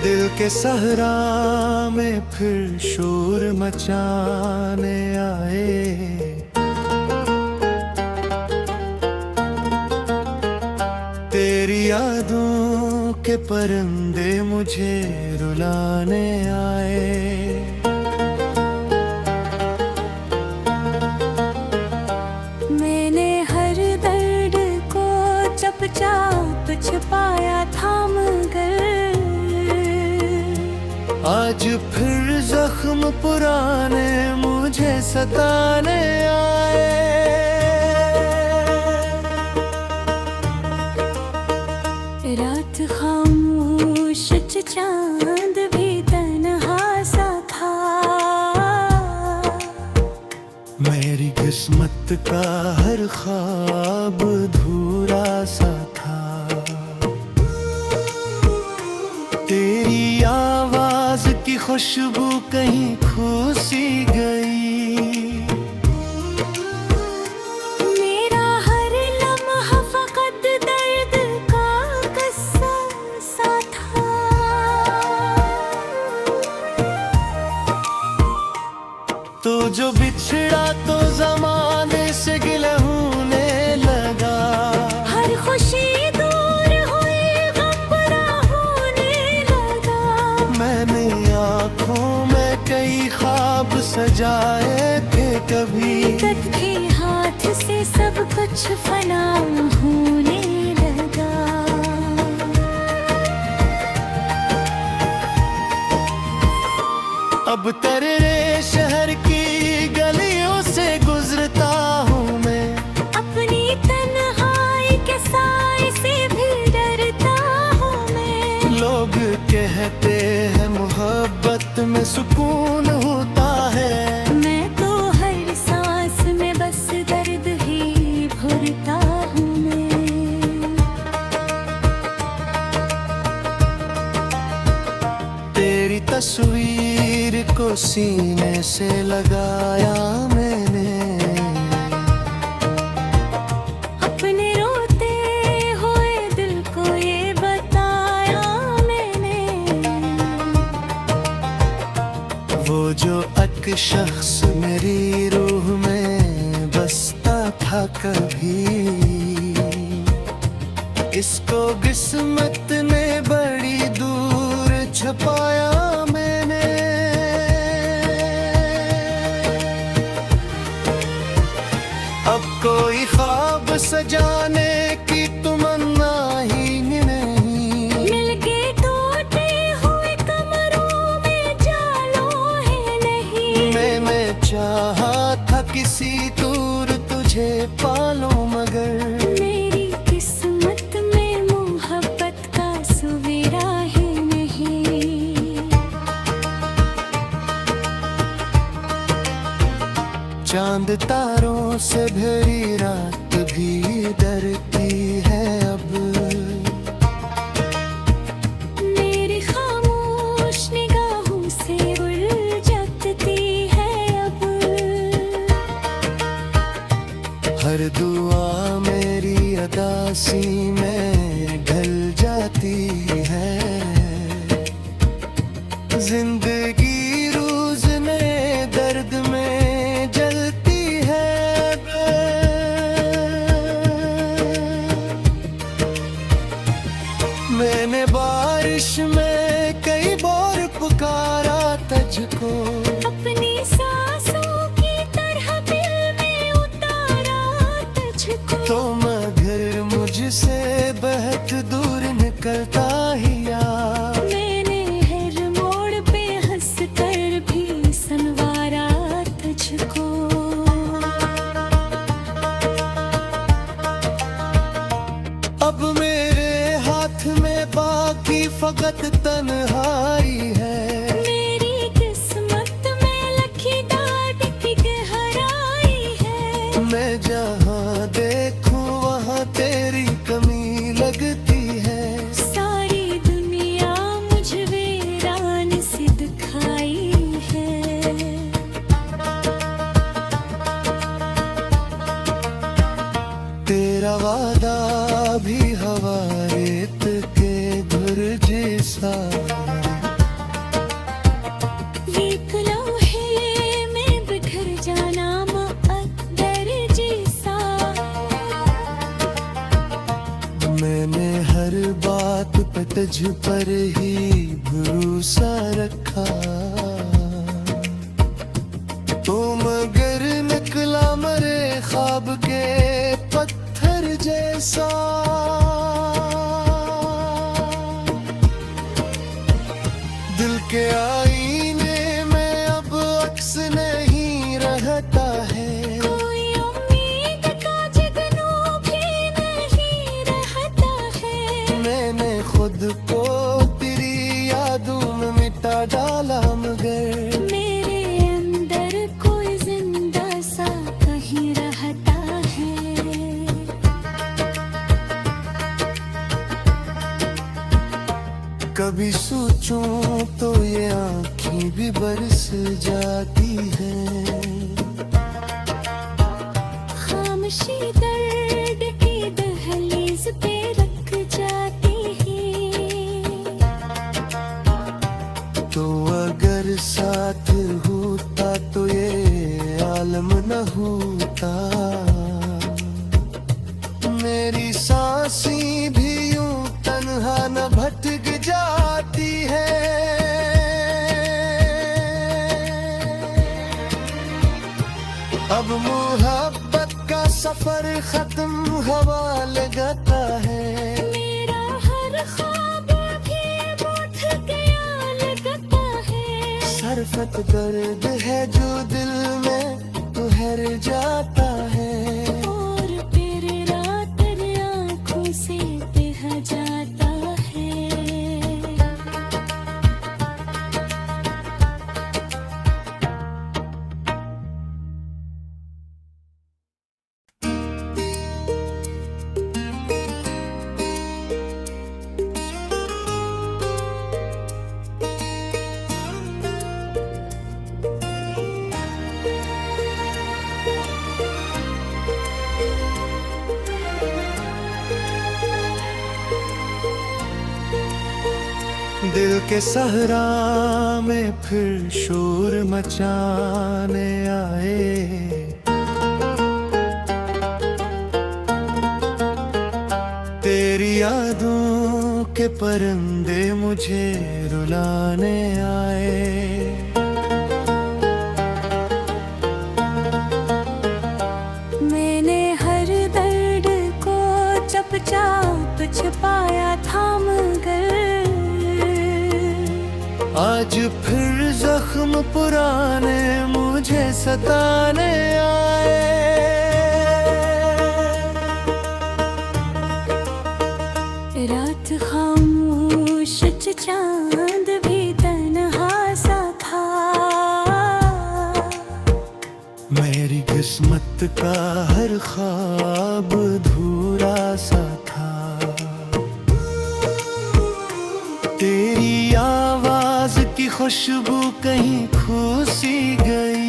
दिल के सहरा में फिर शोर मचाने आए। तेरी यादों के परिंदे मुझे रुलाने आए। मैंने हर दर्द को चुपचाप छुपाया थाम कर, आज फिर जख्म पुराने मुझे सताने आए। रात खामोश चांद भी तन्हा सा था, मेरी किस्मत का हर ख्वाब अधूरा सा था। तेरी आवाज की खुशबू कहीं खो सी गई। मेरा हर लम्हा फकत दर्द का किस्सा सा था। तो जो बिछड़ा तो जमाने से गिले होने लगा। हर खुशी दूर हुई गम बड़ा होने लगा। मैंने आँखों में कई ख्वाब सजाए थे कभी, कद के हाथ से सब कुछ फना होने लगा। अब तेरे शहर की गलियों से गुजरता हूँ मैं, अपनी तन्हाई के साए से भी डरता हूँ मैं। लोग कहते हैं मोहब्बत में सुकून होता है। मैं तो हर सांस में बस दर्द ही भरता हूँ मैं। तेरी तस्वीर को सीने से लगाया मैंने, अपने रोते हुए दिल को ये बताया मैंने। वो जो एक शख्स मेरी रूह में बसता था कभी, इसको किस्मत ने बड़ी दूर छुपाया मैंने। अब कोई ख्वाब सजाने की तमन्ना ही नहीं। मिलके टूटे हुए कमरों में जालो है नहीं। मैंने चाहा था किसी दूर तुझे पालूं मगर मेरी किस्मत में मोहब्बत का सुवेरा है नहीं। चांद तारों से भरी रात भी डरती है अब। मेरी खामोश निगाहों से उलझती है अब। हर दुआ मेरी अदासी में ढल जाती है। जिंदगी रोज नए दर्द में जलती है। मैंने बारिश में कई बार पुकारा तुझको, अपनी सांसों की तरह दिल में उतारा तुझको। तो मगर मुझसे बहुत दूर निकलता ही आ। मैंने हर मोड़ पे हंस कर भी सनवारा तुझको। अब मेरे हाथ में बाकी फकत तन्हाई है। मेरी किस्मत में लखी डाट की गहराई है। मैं जहाँ देखूं वहाँ तेरी कमी लगती है। सारी दुनिया मुझ वीरान से दिखाई है। तेरा वादा भी हवा रेत के धुर जैसा तुझ पर ही भरोसा रखा, तो मगर निकला मरे ख्वाब के पत्थर जैसा। दिल के आईने में अब अक्स नहीं रहता है, कोई उम्मीद का जुगनू भी नहीं रहता है। मैंने खुद को तेरी यादों में मिटा डाला, मगर मेरे अंदर कोई जिंदा सा कहीं रहता है। कभी सोचूं तो ये आँखें भी बरस जाती हैं। खामोशी दर्द की दहलीज पे रख जाती है। तो अगर साथ होता तो ये आलम न होता, मेरी सांसें भी यूं तन्हा न भटक जाती है। अब मोहब्बत का सफर खत्म हवा लगाता है, मेरा हर ख्वाब भी उठ गया लगता है। सरफत दर्द है जो दिल में ठहर जाता है, और फिर रात आँखों से बह जाता है। दिल के सहरा में फिर शोर मचाने आए, तेरी यादों के परिंदे मुझे रुलाने आए। मैंने हर दर्द को चुपचाप छुपाया था, मगर आज फिर जख्म पुराने मुझे सताने आए। रात खामोश चांद भी तन्हा सा था, मेरी किस्मत का हर ख्वाब अधूरा सा था। तेरी आवाज की खुशबू कहीं खो सी गई,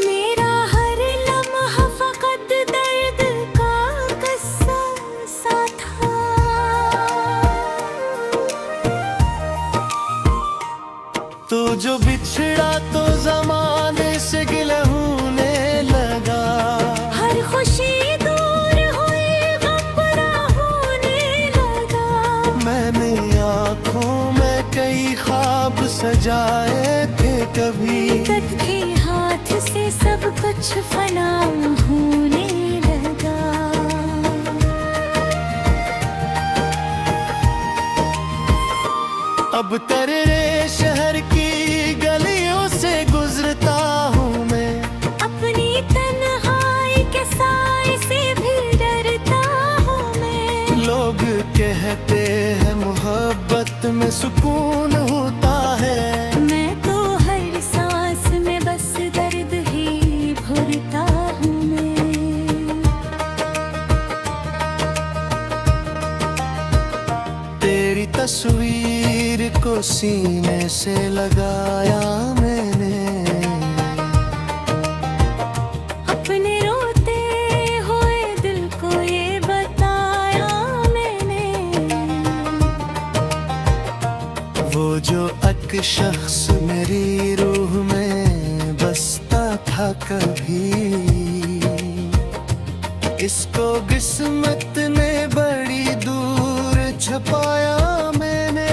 मेरा हर लम्हा फकत दर्द का किस्सा सा था। तो जो बिछड़ा तो जमाने से गिला होने लगा, हर खुशी दूर हुई गम बुरा होने लगा। मैंने आँखों में कई ख्वाब सजाए थे कभी, कद के हाथ से सब कुछ फना होने लगा। अब तेरे शहर की गलियों से गुजरता हूँ मैं, अपनी तन्हाई के साए से भी डरता हूँ मैं। लोग कहते हैं मोहब्बत में सुकून होता है, मैं तो हर सांस में बस दर्द ही भरता हूँ मैं। तेरी तस्वीर को सीने से लगाया मैंने, अपने रोते हुए दिल को ये बताया मैंने। वो जो एक शख्स मेरी रूह में बसता था कभी, इसको किस्मत ने बड़ी दूर छुपाया मैंने।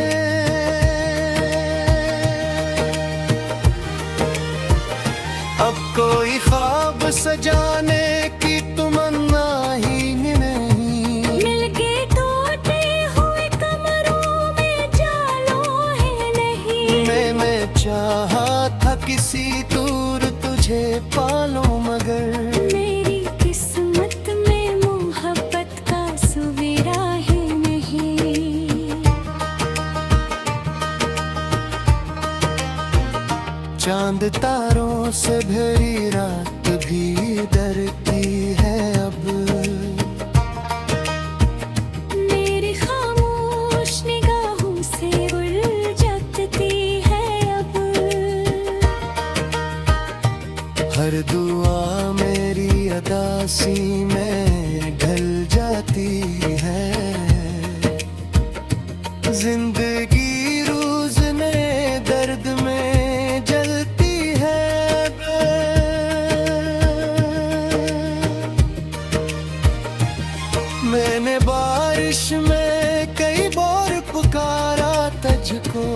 अब कोई ख्वाब सजाने की तमन्ना ही नहीं। मिलके टूटे हुए कमरों में जालों है नहीं। मैंने चाहा था किसी दूर तुझे पालूं मगर मेरी किस्मत में मोहब्बत का सवेरा है नहीं। चांद तारों से भरी रात भी डरती है अब। मेरी खामोश निगाहों से उलझती है अब। हर दुआ मेरी अदासी में ढल जाती है। जिंदगी रोज नए दर्द में जलती है। मैंने बारिश में कई बार पुकारा तुझको।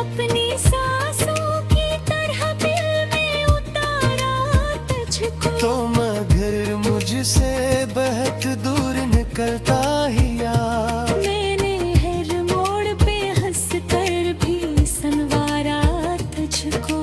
अपनी सांसों की तरह दिल में उतारा तुझको। तो मगर मुझसे बहुत दूर निकलता ही आ। मैंने हर मोड़ पे हंस कर भी संवारा तुझको।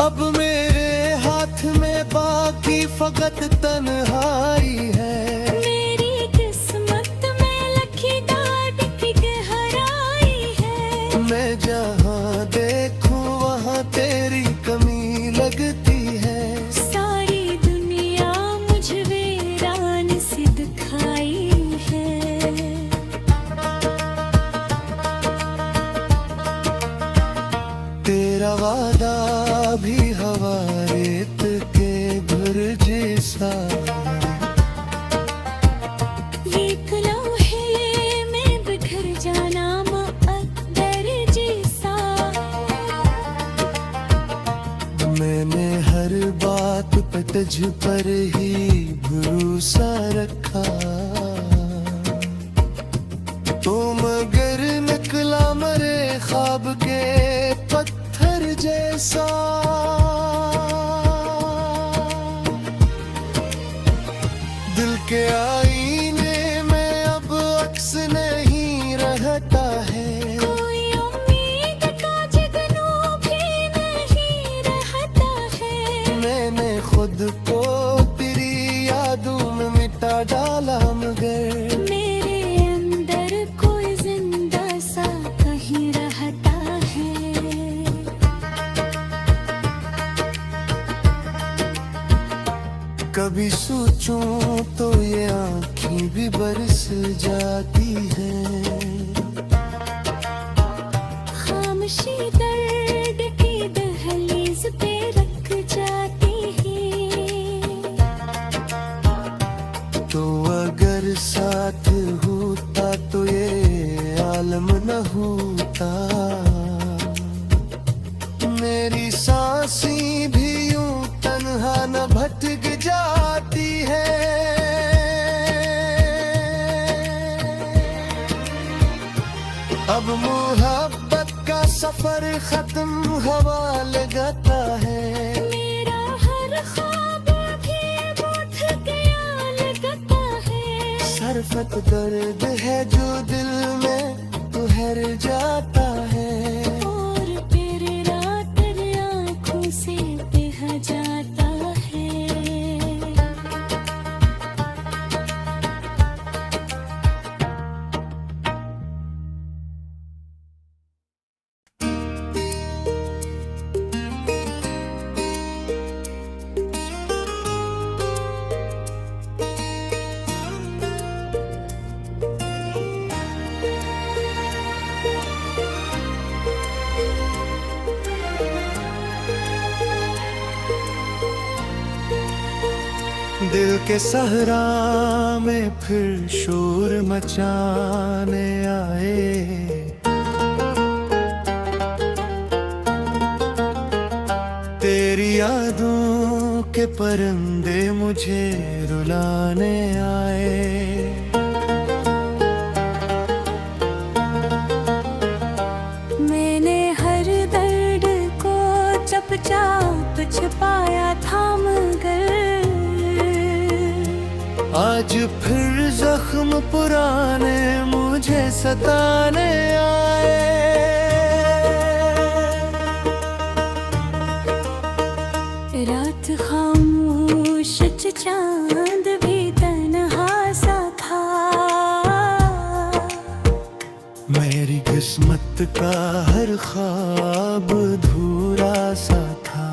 अब मेरे हाथ में बाकी फकत तन्हाई है। मेरी किस्मत में लखी डाट की गहराई है। मैं जहाँ देखूं वहाँ तेरी कमी लगती है। सारी दुनिया मुझ वीरान सी दिखाई है। तेरा वादा भी हवा रेत के धुर जैसा। एक लम्हे में बिखर जाना मुक़द्दर जैसा। मैंने हर बात पे तुझ पर ही भरोसा रखा। तो मगर निकला मरे ख्वाब के पत्थर जैसा। दिल के आईने में अब अक्स नहीं रहता है। कोई उम्मीद का जगनू भी नहीं रहता है। मैंने खुद को तेरी यादों में मिटा डाला मगर मेरे अंदर कोई जिंदा सा कहीं रहता है। कभी सोचूं तो ये आँखें भी बरस जाती हैं। खामोशी दर्द की दहलीज पे रख जाती है। तो अगर साथ होता तो ये आलम न होता। मेरी सांसें भी यूं तन्हा न भटक जाती है। अब मोहब्बत का सफर खत्म हवा लगाता है। मेरा हर ख्वाब भी उठ गया लगता है। सरफत दर्द है जो दिल में ठहर जाता है। और फिर रात आँखों से बह जाता है। दिल के सहरा में फिर शोर मचाने आए। तेरी यादों के परिंदे मुझे रुलाने आए। मैंने हर दर्द को चुपचाप छिपाया था मगर आज फिर जख्म पुराने मुझे सताने आए। रात खामोश चांद भी तन्हा सा था। मेरी किस्मत का हर ख्वाब अधूरा सा था।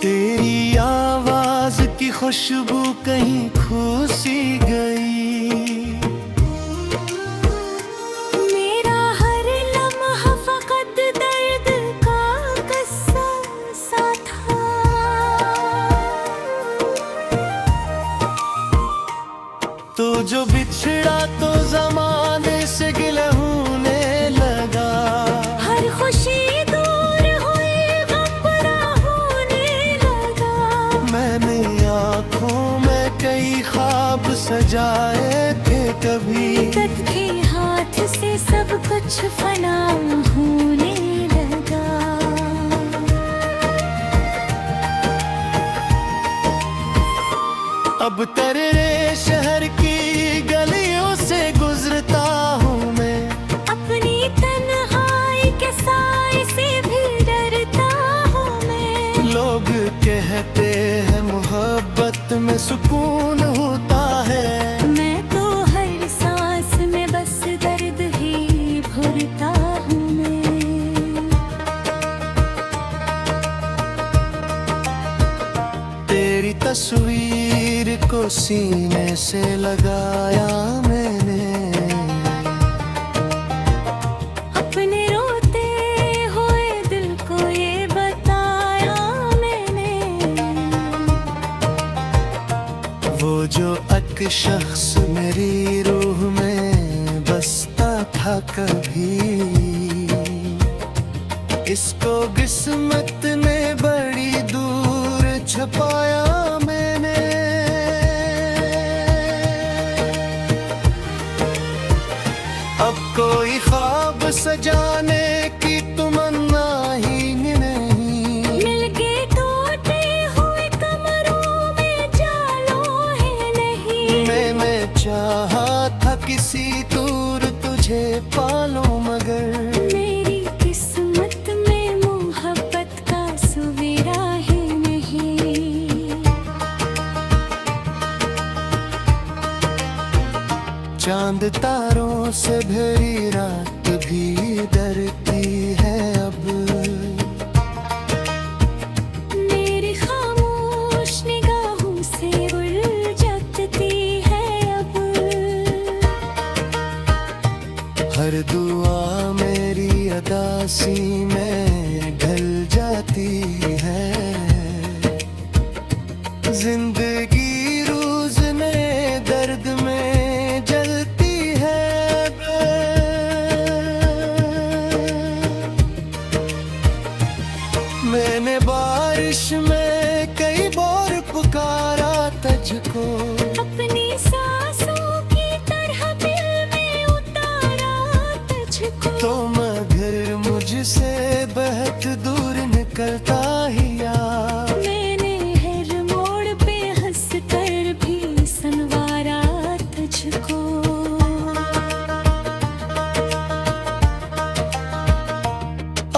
तेरी आवाज की खुशबू कहीं खो सी गई। मेरा हर लम्हा फकत दर्द का किस्सा सा था। तो जो बिछड़ा तो जमाने से गिला होने लगा। हर खुशी दूर हुई गम बुरा होने लगा। मैंने आँखों में कई ख्वाब सजाए थे कभी। कुदरत के हाथ से सब कुछ फना होने लगा। अब तेरे शहर की गलियों से गुजरता हूँ मैं। अपनी तन्हाई के साए से भी डरता हूँ मैं। लोग कहते हैं मोहब्बत में सुकून होता है। मैं तो हर सांस में बस दर्द ही भरता हूँ मैं। तेरी तस्वीर को सीने से लगाया मैंने। अपने रोते हुए दिल को ये बताया मैंने। वो जो एक शख्स मेरी रूह में बसता था कभी। इसको किस्मत ने बड़ी दूर छुपाया मैंने। अब कोई ख्वाब सजाने की तमन्ना ही नहीं। मिल के टूटे हुए कमरों में जालो है नहीं। मैंने चाहा था किसी दूर तुझे पालूं मगर मेरी किस्मत में मोहब्बत का सवेरा है नहीं। चांद तारों से भरी रात भी डरती है अब। मेरी खामोश निगाहों से उलझती है अब। हर दुआ मेरी अदासी में ढल जाती है। जिंदगी रोज नए दर्द में जलती है। मैंने बारिश में कई बार पुकारा तुझको। अपनी सांसों की तरह दिल में उतारा तुझको। तो मगर मुझसे बहुत दूर निकलता ही आ। मैंने हर मोड़ पे हंस कर भी संवारा तुझको।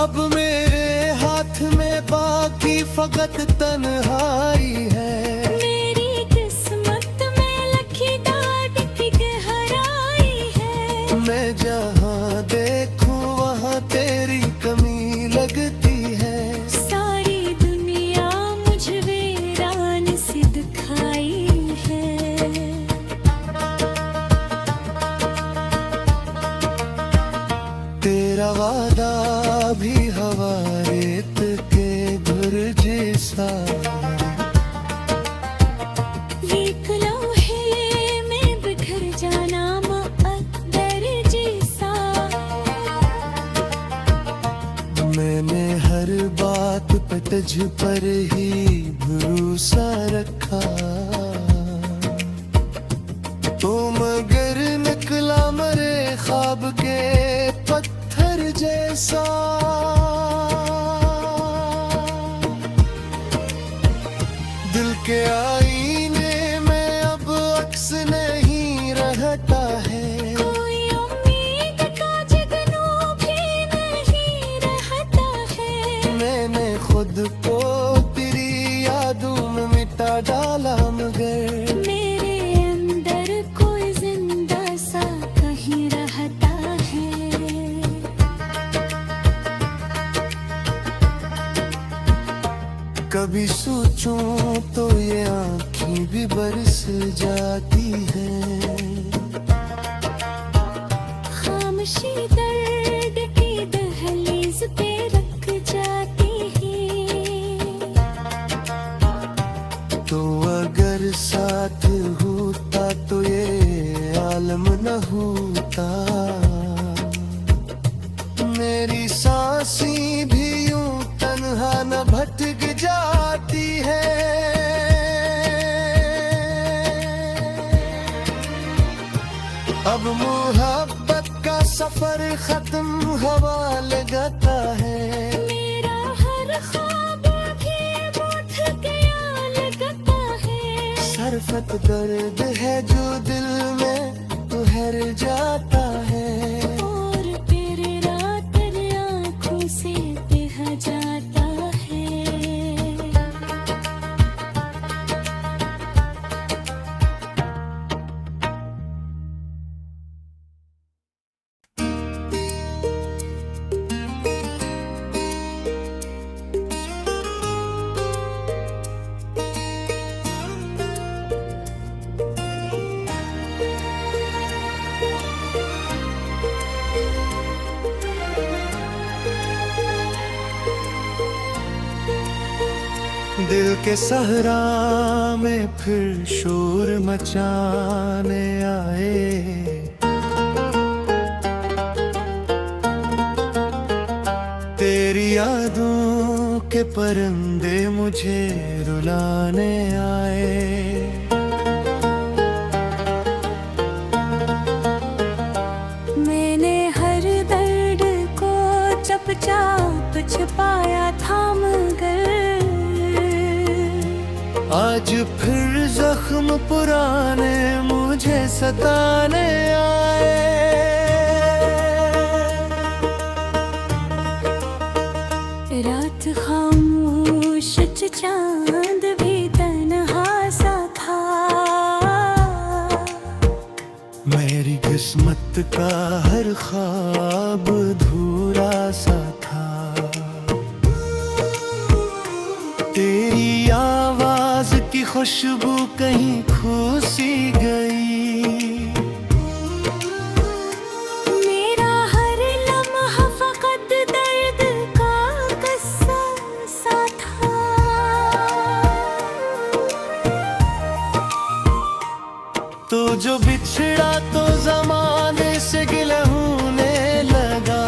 अब मेरे हाथ में बाकी फकत तन्हाई है। मेरी किस्मत में लखी डाट की गहराई है। मैं जहाँ देखूं वहाँ तेरी कमी लगती है। सारी दुनिया मुझ वीरान सी दिखाई है। तेरा वादा भी हवा रेत के घुर जैसा। एक लम्हे में बिखर जाना मुक़द्दर जैसा। मैंने हर बात पे तुझ पर ही भरोसा रखा, तो मगर निकला मेरे ख्वाब के पत्थर जैसा। दिल के आईने में अब अक्स नहीं रहता है, कोई उम्मीद का जुगनू भी नहीं रहता है। मैंने खुद को तेरी यादों में मिटा डाला, मगर मेरे अंदर कोई जिंदा सा कहीं रहता है। कभी सोचूं तो ये आँखें भी बरस जाती हैं। खामोशी दर्द की दहलीज पे रख जाती है। तो अगर साथ होता तो ये आलम न होता, मेरी सांसें भी यूं तन्हा न भटक जाती है। अब मोहब्बत का सफर खत्म हवा लगाता है, मेरा हर ख्वाब भी उठ गया लगता है। सरफत दर्द है जो दिल में ठहर जाता है, और फिर रात आँखों से बह जाता है। दिल के सहरा में फिर शोर मचाने आए, तेरी यादों के परिंदे मुझे रुलाने आए। मैंने हर दर्द को चुपचाप छुपाया था, मगर आज फिर जख्म पुराने मुझे सताने आए। रात खामोश चांद भी तन्हा सा था, मेरी किस्मत का हर ख्वाब अधूरा सा था। तेरी आवाज की खुशबू कहीं खो सी गई, मेरा हर लम्हा फकत दर्द का किस्सा सा था। तो जो बिछड़ा तो जमाने से गिला होने लगा,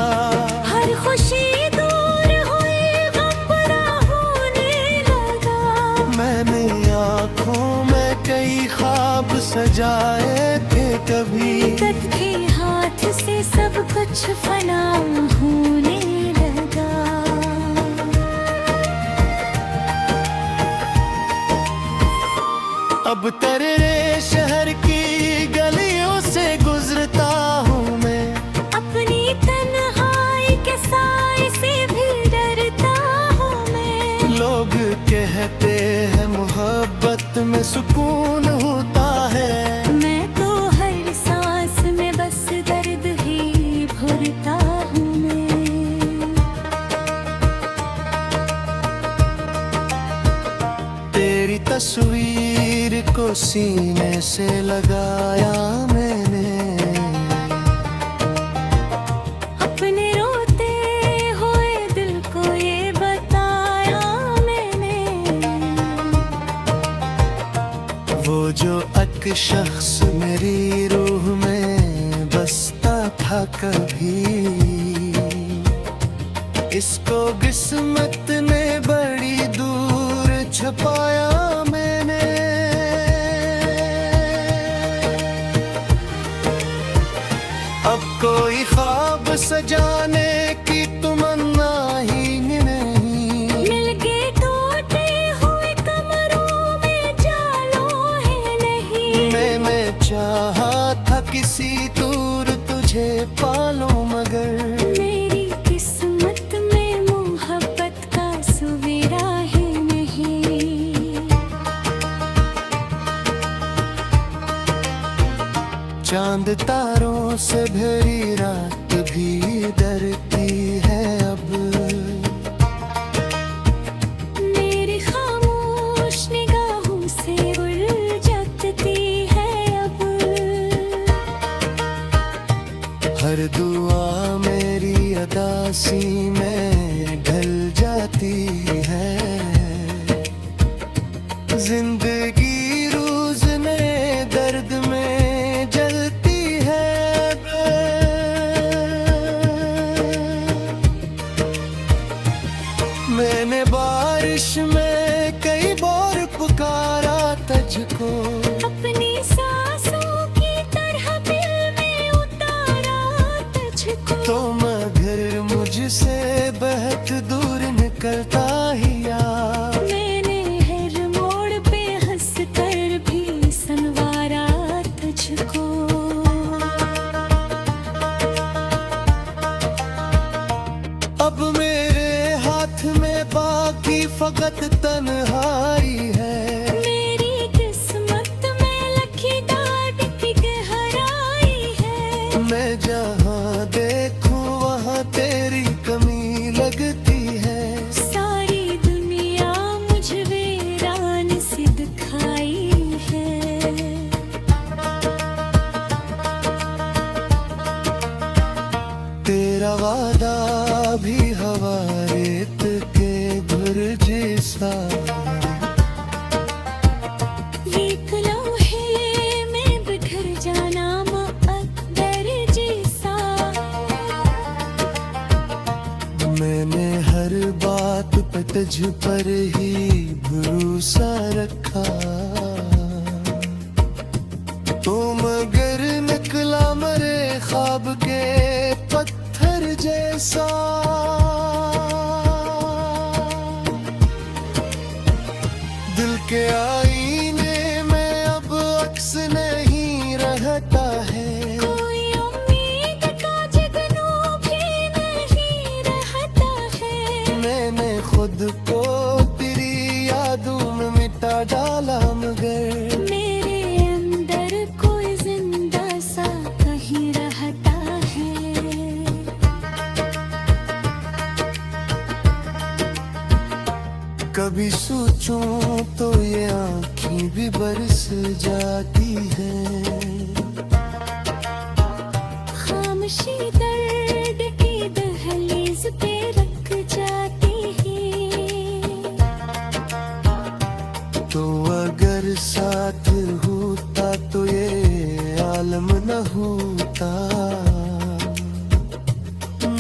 हर खुशी दूर हुई गम बड़ा होने लगा। मैंने आँखों में कई ख्वाब सजाए थे, कभी कुदरत के हाथ से सब कुछ फना होने लगा। अब तेरे शहर की गलियों से गुजरता हूँ मैं, अपनी तन्हाई के साए से भी डरता हूँ मैं। लोग कहते हैं मोहब्बत में सुकून होता है, मैं तो हर सांस में बस दर्द ही भरता हूँ मैं। तेरी तस्वीर को सीने से लगाया मैंने, अपने रोते हुए दिल को ये बताया मैंने। वो जो एक शख्स मेरी रूह में बसता था कभी, इसको किस्मत ने बड़ी दूर छुपाया मैंने। अब कोई ख्वाब सजाने की तमन्ना ही नहीं। मिल के टूटे हुए कमरों में जालों है नहीं। मैंने चाहा था किसी दूर तुझे पालूं मगर मेरी किस्मत में मोहब्बत का सवेरा है नहीं। चांद तारों से भरी रात भी डरती है अब। मेरी खामोश निगाहों से उलझती है अब। हर दुआ मेरी अदासी में ढल जाती है। जिंदगी रोज नए दर्द में जलती है। मैंने बारिश में कई बार पुकारा तुझको। अपनी सांसों की तरह दिल में उतारा तुझको। तो मगर मुझसे बहुत दूर निकलता ही आ। मैंने हर मोड़ पे हंस कर भी संवारा तुझको। अब मेरे हाथ में बाकी फकत तन्हाई है। मेरी किस्मत में लकीदार की गहराई है। मैं जहाँ देखूं वहाँ तेरी कमी लगती है। सारी दुनिया मुझ वीरान सी दिखाई है। तेरा वादा भी हवा रेत के घुर जैसा। एक लम्हे में बिखर जाना मुक़द्दर जैसा। मैंने हर बात पे तुझ पर ही भरोसा रखा। तो मगर निकला मरे ख्वाब के पत्थर जैसा। दिल के आईने में अब अक्स नहीं रहता है। कोई उम्मीद का जगनू भी नहीं रहता है। मैंने खुद को तेरी यादों में मिटा डाला मगर मेरे अंदर कोई जिंदा सा कहीं रहता है। कभी सोचूं तो ये आँखें भी बरस जाती है। खामोशी दर्द की दहलीज पे रख जाती है। तो अगर साथ होता तो ये आलम न होता।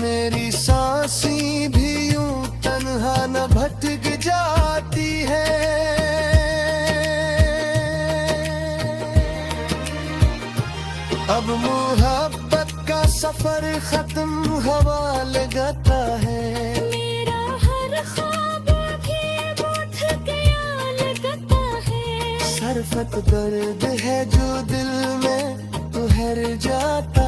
मेरी सांसी भी यूं तन्हा न भटक जाती है। अब मोहब्बत का सफर खत्म हवा लगाता है। मेरा हर ख्वाब भी उठ गया लगता है। सरफत दर्द है जो दिल में ठहर जाता